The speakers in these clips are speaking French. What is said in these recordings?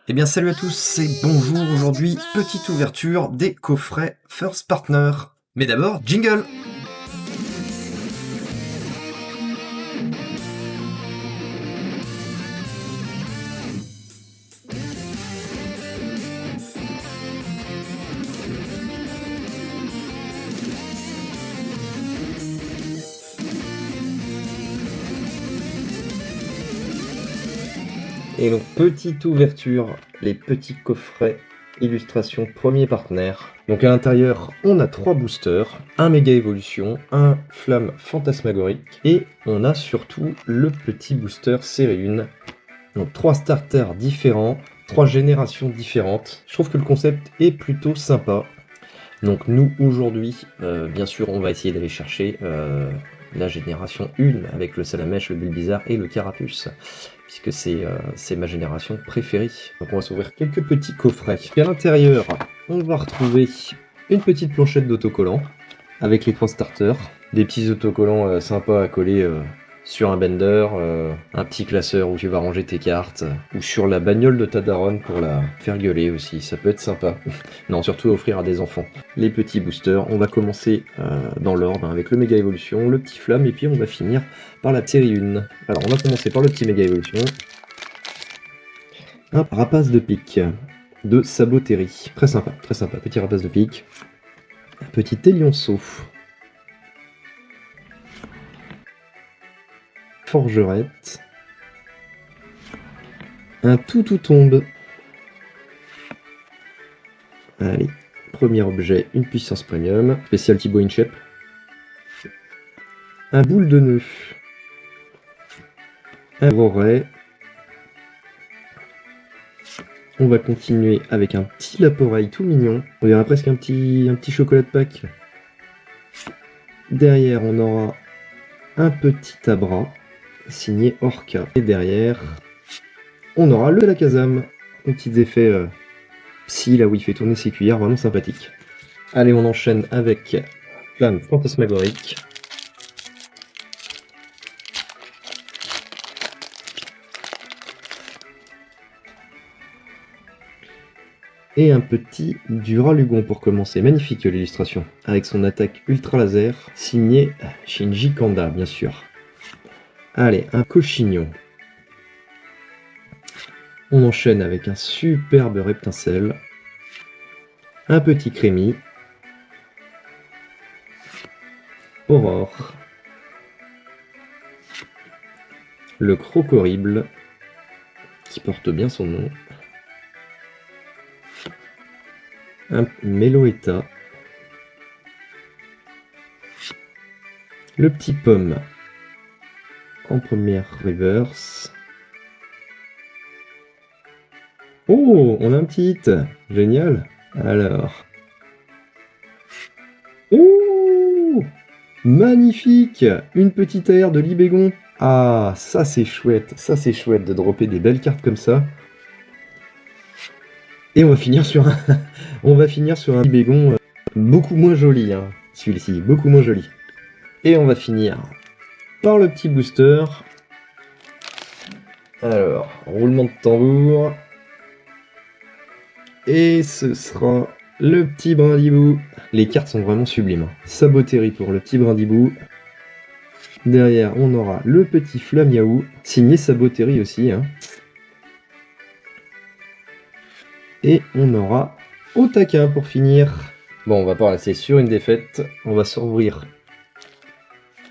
Eh bien salut à tous et bonjour, aujourd'hui petite ouverture des coffrets First Partner. Mais d'abord, jingle. Et donc petite ouverture, les petits coffrets illustration premier partenaire. Donc à l'intérieur, on a 3 boosters, un méga évolution, un flamme fantasmagorique et on a surtout le petit booster série 1. Donc 3 starters différents, 3 générations différentes. Je trouve que le concept est plutôt sympa. Donc nous aujourd'hui, bien sûr, on va essayer d'aller chercher la génération 1 avec le Salamèche, le Bulbizarre et le Carapuce, puisque c'est ma génération préférée. Donc on va s'ouvrir quelques petits coffrets. Et à l'intérieur, on va retrouver une petite planchette d'autocollants avec les 3 starters, des petits autocollants sympas à coller sur un bender, un petit classeur où tu vas ranger tes cartes, ou sur la bagnole de ta daronne pour la faire gueuler aussi, ça peut être sympa. Non, surtout offrir à des enfants. Les petits boosters, on va commencer dans l'ordre avec le méga évolution, le petit flamme, et puis on va finir par la série 1. Alors on va commencer par le petit méga évolution. Un rapace de pique de Sabotéry, très sympa, petit rapace de pique. Un petit élionceau. Forgerette. Un tout tombe. Allez, premier objet, une puissance premium. Spécial Thibaut Inchep. Un boule de nœud. Un Roret. On va continuer avec un petit Laporeille tout mignon. On dirait presque un petit chocolat de Pâques. Derrière, on aura un petit Abra signé Orca. Et derrière, on aura le Alakazam. Un petit effet psy là où il fait tourner ses cuillères, vraiment sympathique. Allez, on enchaîne avec Flamme Fantasmagorique. Et un petit Duralugon pour commencer. Magnifique l'illustration. Avec son attaque ultra laser, signé Shinji Kanda, bien sûr. Allez, un Cochignon. On enchaîne avec un superbe Reptincelle. Un petit Crémi. Aurore. Le Crocorible, qui porte bien son nom. Un Meloetta. Le petit Pomme en première reverse. Oh, on a un petit hit. Génial. Alors. Oh, magnifique. Une petite aire de Libégon. Ah, ça c'est chouette de dropper des belles cartes comme ça. Et on va finir sur un Libégon beaucoup moins joli, hein, celui-ci, beaucoup moins joli. Et on va finir par le petit booster. Alors, roulement de tambour. Et ce sera le petit Brindibou. Les cartes sont vraiment sublimes. Sabotéry pour le petit Brindibou. Derrière, on aura le petit Flamiaou, signé Sabotéry aussi. Hein. Et on aura Otaka pour finir. Bon, on va pas rester sur une défaite. On va s'ouvrir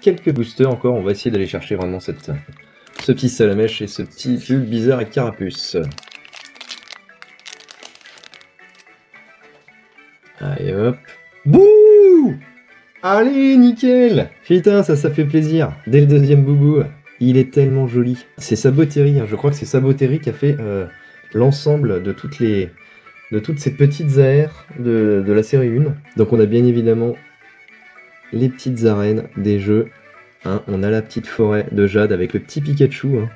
quelques boosters encore. On va essayer d'aller chercher vraiment ce petit Salamèche et ce petit Bulbizarre et Carapuce. Allez hop. Bouh! Allez, nickel! Putain, ça fait plaisir. Dès le deuxième boubou, il est tellement joli. C'est Sabotéry, hein. Je crois que c'est Sabotéry qui a fait l'ensemble de toutes ces petites aires de la série 1. Donc on a bien évidemment les petites arènes des jeux. Hein. On a la petite forêt de jade avec le petit Pikachu. Hein.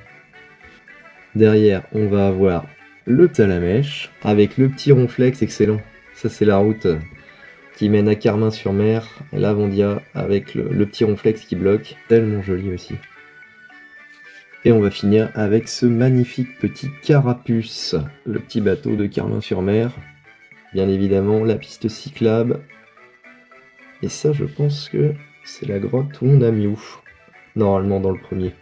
Derrière, on va avoir le Salamèche avec le petit Ronflex, excellent. Ça c'est la route qui mène à Carmin-sur-Mer, Lavandia avec le petit Ronflex qui bloque, tellement joli aussi. Et on va finir avec ce magnifique petit Carapuce, le petit bateau de Carmin-sur-Mer. Bien évidemment, la piste cyclable. Et ça, je pense que c'est la grotte où on a Mew, normalement dans le premier.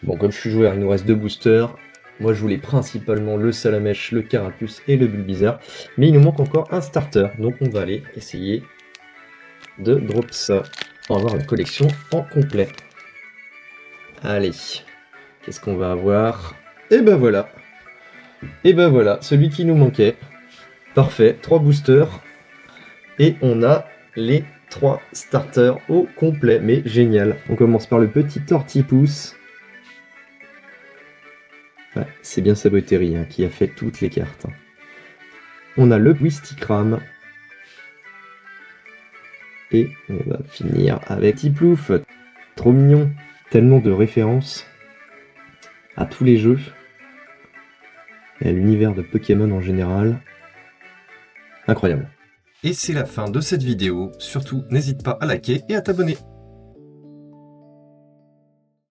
Bon, comme je suis joueur, il nous reste 2 boosters. Moi, je voulais principalement le Salamèche, le Carapuce et le Bulbizarre. Mais il nous manque encore un starter, donc on va aller essayer de drop ça pour avoir une collection en complet. Allez, qu'est-ce qu'on va avoir? Et ben voilà. Et ben voilà, celui qui nous manquait. Parfait, 3 boosters. Et on a les 3 starters au complet, mais génial. On commence par le petit Tortipousse. Ouais, c'est bien Sabotéry hein, qui a fait toutes les cartes. On a le Wistikram. Et on va finir avec Tiplouf. Trop mignon. Tellement de références à tous les jeux. Et à l'univers de Pokémon en général. Incroyable. Et c'est la fin de cette vidéo. Surtout, n'hésite pas à liker et à t'abonner.